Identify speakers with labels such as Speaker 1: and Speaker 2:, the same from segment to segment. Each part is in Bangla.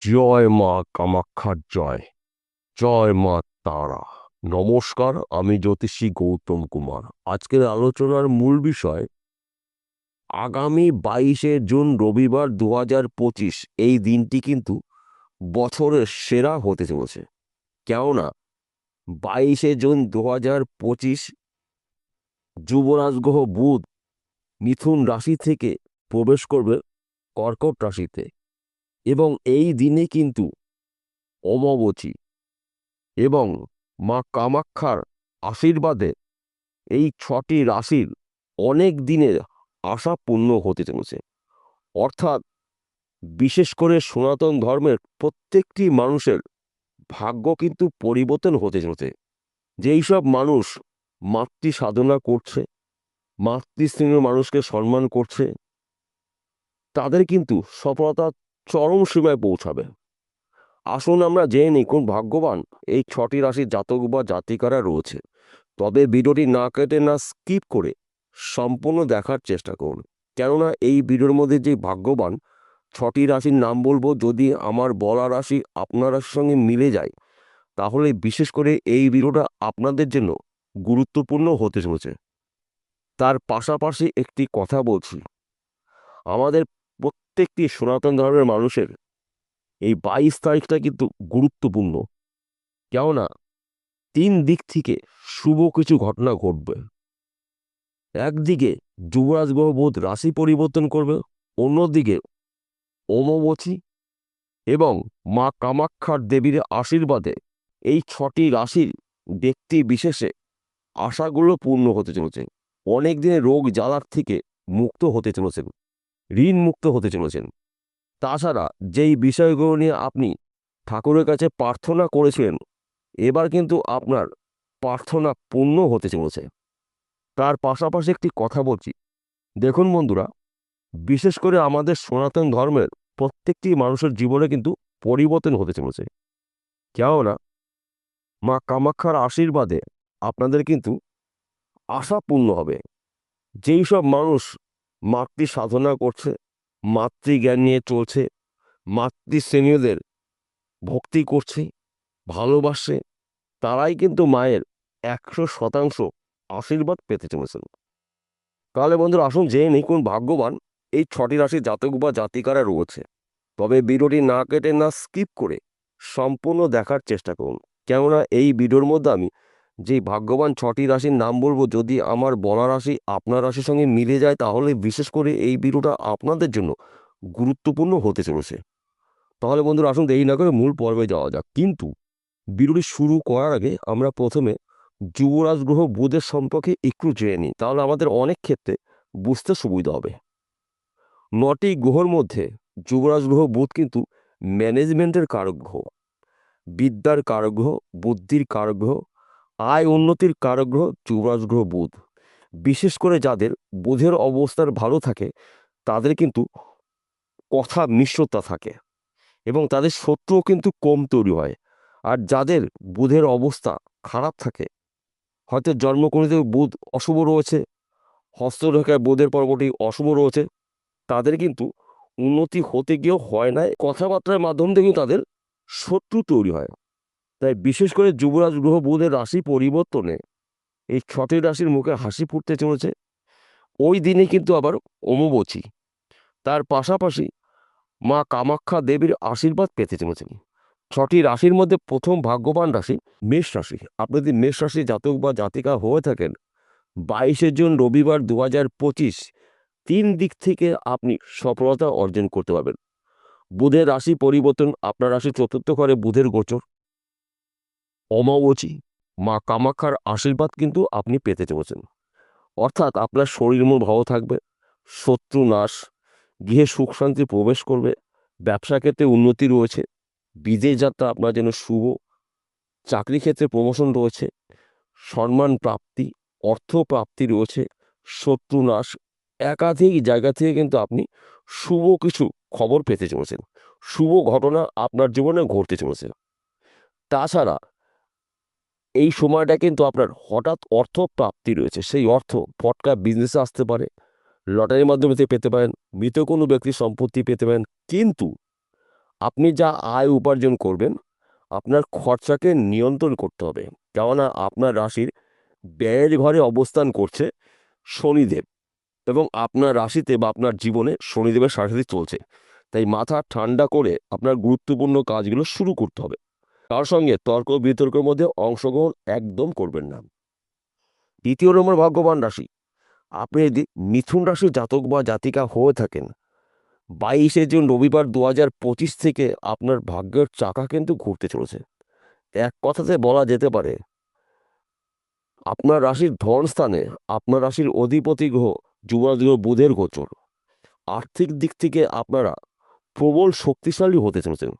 Speaker 1: জয় মা কামাখ্যার জয়। জয় মা তারা। নমস্কার, আমি জ্যোতিষী গৌতম কুমার। আজকের আলোচনার মূল বিষয় আগামী 22শে জুন রবিবার 2025। এই দিনটি কিন্তু বছরের সেরা হতে চলেছে। কেননা 22শে জুন 2025 যুবরাজ গ্রহ বুধ মিথুন রাশি থেকে প্রবেশ করবে কর্কট রাশিতে, এবং এই দিনে কিন্তু অমাবস্যা এবং মা কামাখ্যার আশীর্বাদে এই 6টি রাশির অনেক দিনের আশা পূর্ণ হতে চলেছে। অর্থাৎ বিশেষ করে সনাতন ধর্মের প্রত্যেকটি মানুষের ভাগ্য কিন্তু পরিবর্তন হতে চলেছে। যেই সব মানুষ মাতৃ সাধনা করছে, মাতৃশ্রেণীর মানুষকে সম্মান করছে, তাদের কিন্তু সফলতার চরম সীমায় পৌঁছাবে। আসুন আমরা জেনে নিই কোন ভাগ্যবান এই 6টি রাশির জাতক বা জাতিকারা রয়েছে। তবে ভিডিওটি না কেটে, না স্কিপ করে সম্পূর্ণ দেখার চেষ্টা করুন। কেননা এই ভিডিওর মধ্যে যে ভাগ্যবান 6টি রাশির নাম বলবো, যদি আমার বলা রাশি আপনার রাশির সঙ্গে মিলে যায়, তাহলে বিশেষ করে এই ভিডিওটা আপনাদের জন্য গুরুত্বপূর্ণ হতে চলেছে। তার পাশাপাশি একটি কথা বলছি, আমাদের প্রত্যেকটি সনাতন ধর্মের মানুষের এই 22 তারিখটা কিন্তু গুরুত্বপূর্ণ। কেননা 3 দিক থেকে শুভ কিছু ঘটনা ঘটবে। একদিকে যুবরাজ গ্রহ বুধ রাশি পরিবর্তন করবে, অন্যদিকে অমাবস্যা এবং মা কামাখ্যার দেবীর আশীর্বাদে এই 6টি রাশির ব্যক্তি বিশেষে আশাগুলো পূর্ণ হতে চলেছে। অনেক দিনের রোগ জ্বালার থেকে মুক্ত হতে চলেছেন, ঋণ মুক্ত হতে চলেছেন। তাছাড়া যেই বিষয়গুলো নিয়ে আপনি ঠাকুরের কাছে প্রার্থনা করেছিলেন, এবার কিন্তু আপনার প্রার্থনা পূর্ণ হতে চলেছে। তার পাশাপাশি একটি কথা বলছি, দেখুন বন্ধুরা, বিশেষ করে আমাদের সনাতন ধর্মের প্রত্যেকটি মানুষের জীবনে কিন্তু পরিবর্তন হতে চলেছে। কেননা মা কামাখ্যার আশীর্বাদে আপনাদের কিন্তু আশা পূর্ণ হবে। যেই সব মানুষ মাতৃ সাধনা করছে, মাতৃজ্ঞান নিয়ে চলছে, মাতৃশ্রেণীদের ভক্তি করছে, ভালোবাসে, তারাই কিন্তু মায়ের 100% আশীর্বাদ পেতে চলেছেন। তাহলে বন্ধুরা, আসুন জেনে নিই কোন ভাগ্যবান এই 6টি রাশির জাতক বা জাতিকারা রয়েছে। তবে ভিডিওটি না কেটে, না স্কিপ করে সম্পূর্ণ দেখার চেষ্টা করুন। কেননা এই ভিডিওর মধ্যে আমি যেই ভাগ্যবান 6টি রাশির নাম বলবো, যদি আমার বলা রাশি আপনার রাশির সঙ্গে মিলে যায়, তাহলে বিশেষ করে এই ভিডিওটা আপনাদের জন্য গুরুত্বপূর্ণ হতে চলেছে। তাহলে বন্ধুরা, আসুন দেরি না করে মূল পর্বে যাওয়া যাক। কিন্তু ভিডিওটি শুরু করার আগে আমরা প্রথমে যুবরাজ গ্রহ বুধের সম্পর্কে একটু জেনে নিই, তাহলে আমাদের অনেক ক্ষেত্রে বুঝতে সুবিধা হবে। 9টি গ্রহর মধ্যে যুবরাজ গ্রহ বুধ কিন্তু ম্যানেজমেন্টের কারক গ্রহ, বিদ্যার কারক গ্রহ, বুদ্ধির কারক গ্রহ, আয় উন্নতির কারক গ্রহ যুবরাজ গ্রহ বুধ। বিশেষ করে যাদের বুধের অবস্থার ভালো থাকে, তাদের কিন্তু কথা মিশ্রতা থাকে এবং তাদের শত্রুও কিন্তু কম তৈরি হয়। আর যাদের বুধের অবস্থা খারাপ থাকে, হয়তো জন্মকুণ্ডিতে বুধ অশুভ রয়েছে, হস্তরেখায় বুধের পর্বটি অশুভ রয়েছে, তাদের কিন্তু উন্নতি হতে গিয়েও হয় না, কথাবার্তার মাধ্যম থেকেও তাদের শত্রু তৈরি হয়। তাই বিশেষ করে যুবরাজ গ্রহ বুধের রাশি পরিবর্তনে এই 6টি রাশির মুখে হাসি ফুটতে চলেছে। ওই দিনে কিন্তু আবার অমাবস্যা, তার পাশাপাশি মা কামাখ্যা দেবীর আশীর্বাদ পেতে চলেছেন। 6টি রাশির মধ্যে প্রথম ভাগ্যবান রাশি মেষ রাশি। আপনি যদি মেষ রাশি জাতক বা জাতিকা হয়ে থাকেন, 22শে জুন রবিবার 2025 3 দিক থেকে আপনি সফলতা অর্জন করতে পারবেন। বুধের রাশি পরিবর্তন, আপনার রাশি চতুর্থ ঘরে বুধের গোচর, অমাবস্যা, মা কামাখ্যার আশীর্বাদ কিন্তু আপনি পেতে চলেছেন। অর্থাৎ আপনার শরীর মন ভালো থাকবে, শত্রু নাশ, গৃহে সুখ শান্তি প্রবেশ করবে, ব্যবসা ক্ষেত্রে উন্নতি রয়েছে, বিদেশ যাত্রা আপনার জন্য শুভ, চাকরি ক্ষেত্রে প্রমোশন রয়েছে, সম্মান প্রাপ্তি, অর্থ প্রাপ্তি রয়েছে, শত্রু নাশ, একাধিক জায়গা থেকে কিন্তু আপনি শুভ কিছু খবর পেতে চলেছেন, শুভ ঘটনা আপনার জীবনে ঘটতে চলেছে। তাছাড়া এই সময়টা কিন্তু আপনার হঠাৎ অর্থ প্রাপ্তি রয়েছে, সেই অর্থ ফটকা বিজনেসে আসতে পারে, লটারির মাধ্যমে পেতে পারেন, মৃত কোনো ব্যক্তির সম্পত্তি পেতে পারেন। কিন্তু আপনি যা আয় উপার্জন করবেন আপনার খরচাকে নিয়ন্ত্রণ করতে হবে, কেননা আপনার রাশির ব্যয়ের ঘরে অবস্থান করছে শনিদেব, এবং আপনার রাশিতে বা আপনার জীবনে শনিদেবের সাথে চলছে। তাই মাথা ঠান্ডা করে আপনার গুরুত্বপূর্ণ কাজগুলো শুরু করতে হবে। তার সঙ্গে তর্ক বিতর্কের মধ্যে অংশগ্রহণ একদম করবেন না। দ্বিতীয় নম্বর ভাগ্যবান রাশি, আপনি যদি মিথুন রাশির জাতক বা জাতিকা হয়ে থাকেন, 22 জুন রবিবার 2025 থেকে আপনার ভাগ্যের চাকা কিন্তু ঘুরতে চলেছে। এক কথাতে বলা যেতে পারে আপনার রাশির ধন স্থানে আপনার রাশির অধিপতি গ্রহ যুবরাজ গ্রহ বুধের গোচর। আর্থিক দিক থেকে আপনারা প্রবল শক্তিশালী হতে চলেছেন।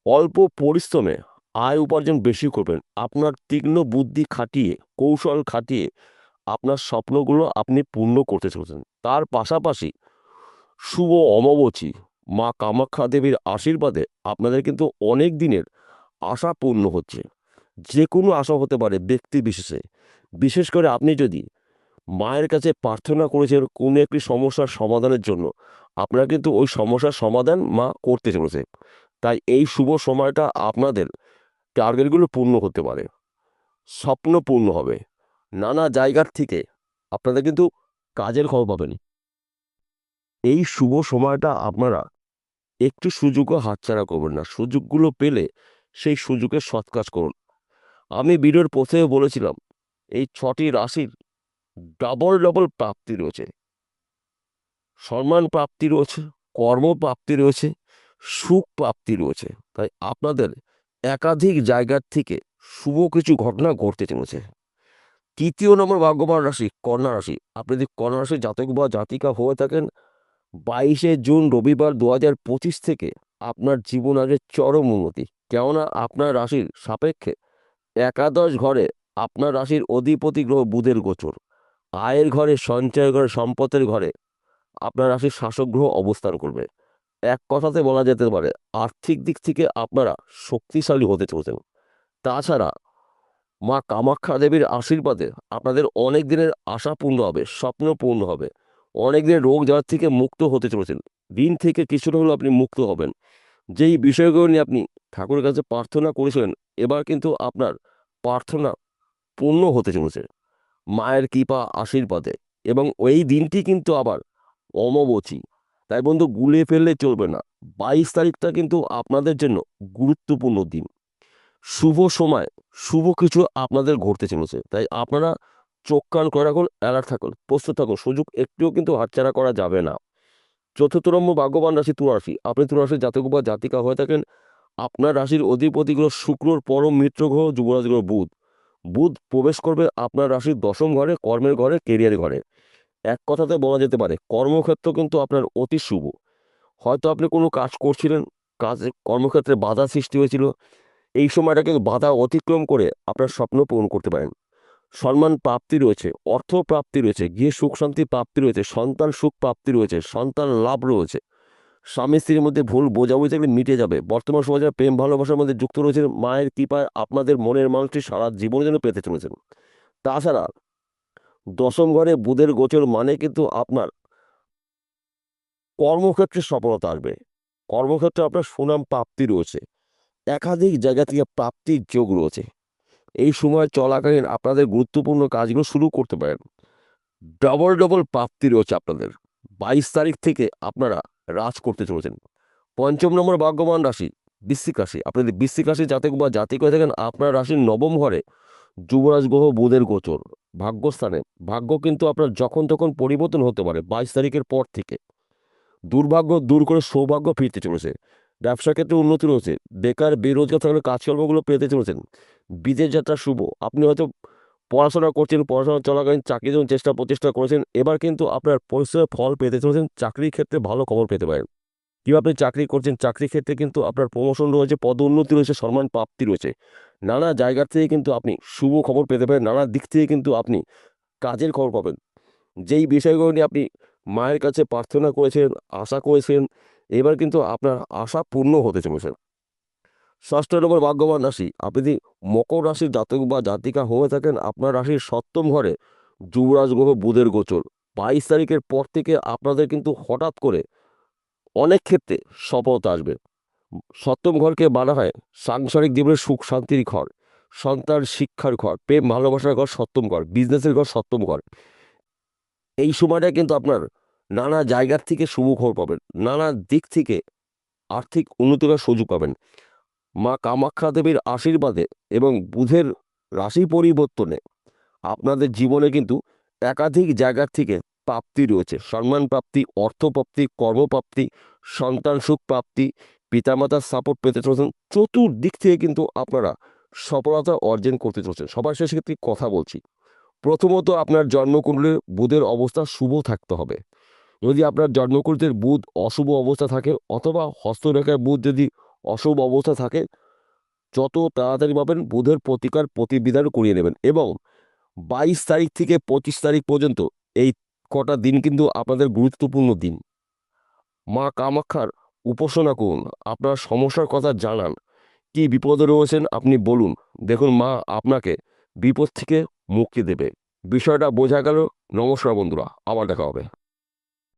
Speaker 1: অল্প পরিশ্রমে আয় উপার্জন বেশি করবেন। আপনার তীক্ষ্ণ বুদ্ধি খাটিয়ে, কৌশল খাটিয়ে আপনার স্বপ্নগুলো আপনি পূর্ণ করতে চলেছেন। তার পাশাপাশি শুভ অমাবস্যা মা কামাখ্যা দেবীর আশীর্বাদে আপনাদের কিন্তু অনেক দিনের আশা পূর্ণ হচ্ছে। যে কোনো আশা হতে পারে ব্যক্তি বিশেষে। বিশেষ করে আপনি যদি মায়ের কাছে প্রার্থনা করেছেন কোনো একটি সমস্যার সমাধানের জন্য, আপনারা কিন্তু ওই সমস্যার সমাধান মা করতে চলেছে। তাই এই শুভ সময়টা আপনাদের টার্গেটগুলো পূর্ণ হতে পারে, স্বপ্ন পূর্ণ হবে। নানা জায়গার থেকে আপনাদের কিন্তু কাজের খবর পাবেন। এই শুভ সময়টা আপনারা একটু সুযোগও হাতছাড়া করবেন না। সুযোগগুলো পেলে সেই সুযোগের সৎকাজ করুন। আমি ভিডিওর প্রথমে বলেছিলাম এই 6টি রাশির ডবল ডবল প্রাপ্তি রয়েছে। সম্মান প্রাপ্তি রয়েছে, কর্মপ্রাপ্তি রয়েছে, সুখ প্রাপ্তি রয়েছে। তাই আপনাদের একাধিক জায়গার থেকে শুভ কিছু ঘটনা ঘটতে চলেছে। তৃতীয় নম্বর ভাগ্যবান রাশি কন্যা রাশি। আপনি যদি কন্যা রাশির জাতক বা জাতিকা হয়ে থাকেন, 22 জুন রবিবার 2025 থেকে আপনার জীবন আগে চরম উন্নতি, কেননা আপনার রাশির সাপেক্ষে একাদশ ঘরে আপনার রাশির অধিপতি গ্রহ বুধের গোচর। আয়ের ঘরে, সঞ্চয়ের ঘরে, সম্পদের ঘরে আপনার রাশির শাসক গ্রহ অবস্থান করবে। এক কথাতে বলা যেতে পারে আর্থিক দিক থেকে আপনারা শক্তিশালী হতে চলেছেন। তাছাড়া মা কামাখ্যা দেবীর আশীর্বাদে আপনাদের অনেক দিনের আশা পূর্ণ হবে, স্বপ্ন পূর্ণ হবে। অনেক দিনের রোগ জ্বালা থেকে মুক্ত হতে চলেছেন। দিন থেকে কিছুটা হলেও আপনি মুক্ত হবেন। যেই বিষয়গুলো নিয়ে আপনি ঠাকুরের কাছে প্রার্থনা করেছিলেন, এবার কিন্তু আপনার প্রার্থনা পূর্ণ হতে চলেছে মায়ের কৃপা আশীর্বাদে। এবং ওই দিনটি কিন্তু আবার অমাবস্যা। তাই বন্ধু গুলিয়ে ফেললে চলবে না। 22 তারিখটা কিন্তু আপনাদের জন্য গুরুত্বপূর্ণ দিন, শুভ সময়, শুভ কিছু আপনাদের ঘটতে চলেছে। তাই আপনারা চোখ কান করে রাখুন, অ্যালার্ট থাকুন, প্রস্তুত থাকুন। সুযোগ একটুও কিন্তু হাতছাড়া করা যাবে না। চতুর্থ নম্বর ভাগ্যবান রাশি তুলা রাশি। আপনি তুলা রাশির জাতক বা জাতিকা হয়ে থাকেন, আপনার রাশির অধিপতি গ্রহ শুক্রর পরম মিত্র গ্রহ যুবরাজ গ্রহ বুধ। বুধ প্রবেশ করবে আপনার রাশির দশম ঘরে, কর্মের ঘরে, কেরিয়ার ঘরে। এক কথাতে বলা যেতে পারে কর্মক্ষেত্র কিন্তু আপনার অতি শুভ। হয়তো আপনি কোনো কাজ করছিলেন, কাজে কর্মক্ষেত্রে বাধা সৃষ্টি হয়েছিল, এই সময়টা কিন্তু বাধা অতিক্রম করে আপনার স্বপ্ন পূরণ করতে পারেন। সম্মান প্রাপ্তি রয়েছে, অর্থ প্রাপ্তি রয়েছে, গৃহে সুখ শান্তি প্রাপ্তি রয়েছে, সন্তান সুখ প্রাপ্তি রয়েছে, সন্তান লাভ রয়েছে। স্বামী স্ত্রীর মধ্যে ভুল বোঝাবুঝি থাকলে মিটে যাবে। বর্তমান সমাজে প্রেম ভালোবাসার মধ্যে যুক্ত রয়েছে। মায়ের কৃপায় আপনাদের মনের মানুষটি সারা জীবনের জন্য পেতে চলেছেন। তাছাড়া দশম ঘরে বুধের গোচর মানে কিন্তু আপনার কর্মক্ষেত্রে সফলতা আসবে। কর্মক্ষেত্রে আপনার সুনাম প্রাপ্তি রয়েছে, একাধিক জায়গা থেকে প্রাপ্তির যোগ রয়েছে। এই সময় চলাকালীন আপনাদের গুরুত্বপূর্ণ কাজগুলো শুরু করতে পারেন। ডবল ডবল প্রাপ্তি রয়েছে আপনাদের। 22 তারিখ থেকে আপনারা রাজ করতে চলেছেন। পঞ্চম নম্বর ভাগ্যবান রাশি বৃশ্চিক রাশি। আপনি যদি বৃশ্চিক রাশি জাতক বা জাতিক হয়ে থাকেন, আপনার রাশির নবম ঘরে যুবরাজ গ্রহ বুধের গোচর। ভাগ্যস্থানে ভাগ্য কিন্তু আপনার যখন তখন পরিবর্তন হতে পারে 22 তারিখের পর থেকে। দুর্ভাগ্য দূর করে সৌভাগ্য ফিরতে চলেছে। ব্যবসা ক্ষেত্রে উন্নতি রয়েছে। বেকার বেরোজগার থাকলে কাজকর্মগুলো পেতে চলেছেন। বিদেশ যাত্রা শুভ। আপনি হয়তো পড়াশোনা করছেন, পড়াশোনা চলাকালীন চাকরির জন্য প্রচেষ্টা করেছেন, এবার কিন্তু আপনার পরিশ্রমের ফল পেতে চলেছেন। চাকরির ক্ষেত্রে ভালো খবর পেতে পারেন। কিংবা আপনি চাকরি করছেন, চাকরির ক্ষেত্রে কিন্তু আপনার প্রমোশন রয়েছে, পদোন্নতি রয়েছে, সম্মান প্রাপ্তি রয়েছে। নানা জায়গা থেকে কিন্তু আপনি শুভ খবর পেতে পারেন। নানা দিক থেকে কিন্তু আপনি কাজের খবর পাবেন। যেই বিষয়গুলো নিয়ে আপনি মায়ের কাছে প্রার্থনা করেছেন, আশা করেছেন, এবার কিন্তু আপনার আশা পূর্ণ হতে চলেছে। ষষ্ঠ নম্বর ভাগ্যবান রাশি। আপনি যদি মকর রাশির জাতক বা জাতিকা হয়ে থাকেন, আপনার রাশির সপ্তম ঘরে যুবরাজ গ্রহ বুধের গোচর। 22 তারিখের পর থেকে আপনাদের কিন্তু হঠাৎ করে অনেক ক্ষেত্রে সফলতা আসবে। সপ্তম ঘরকে বলা হয় সাংসারিক জীবনের সুখ শান্তির ঘর, সন্তান শিক্ষার ঘর, প্রেম ভালোবাসার ঘর সপ্তম ঘর, বিজনেসের ঘর সপ্তম ঘর। এই সময়টা কিন্তু আপনার নানা জায়গার থেকে সুখবর পাবেন, নানা দিক থেকে আর্থিক উন্নতি করার সুযোগ পাবেন। মা কামাখ্যা দেবীর আশীর্বাদে এবং বুধের রাশি পরিবর্তনে আপনাদের জীবনে কিন্তু একাধিক জায়গার থেকে প্রাপ্তি রয়েছে, সম্মান প্রাপ্তি, অর্থ প্রাপ্তি, কর্মপ্রাপ্তি, সন্তান সুখ প্রাপ্তি, পিতামাতার সাপোর্ট পেতে চলেছেন। চতুর্দিক থেকে কিন্তু আপনারা সফলতা অর্জন করতে চলেছেন। সবার শেষে ক্ষেত্রে কথা বলছি, প্রথমত আপনার জন্মকুণ্ডলে বুধের অবস্থা শুভ থাকতে হবে। যদি আপনার জন্মকুণ্ডের বুধ অশুভ অবস্থা থাকে অথবা হস্তরেখায় বুধ যদি অশুভ অবস্থা থাকে, যত তাড়াতাড়ি পাবেন বুধের প্রতিকার প্রতিবিধান করিয়ে নেবেন। এবং 22 তারিখ থেকে 25 তারিখ পর্যন্ত এই কটা দিন কিন্তু আপনাদের গুরুত্বপূর্ণ দিন। মা কামাখ্যার উপাসনা করুন, আপনার সমস্যার কথা জানান, কি বিপদে রয়েছেন আপনি বলুন, দেখুন মা আপনাকে বিপদ থেকে মুক্তি দেবে। বিষয়টা বোঝা গেল? নমস্কার বন্ধুরা, আবার দেখা হবে।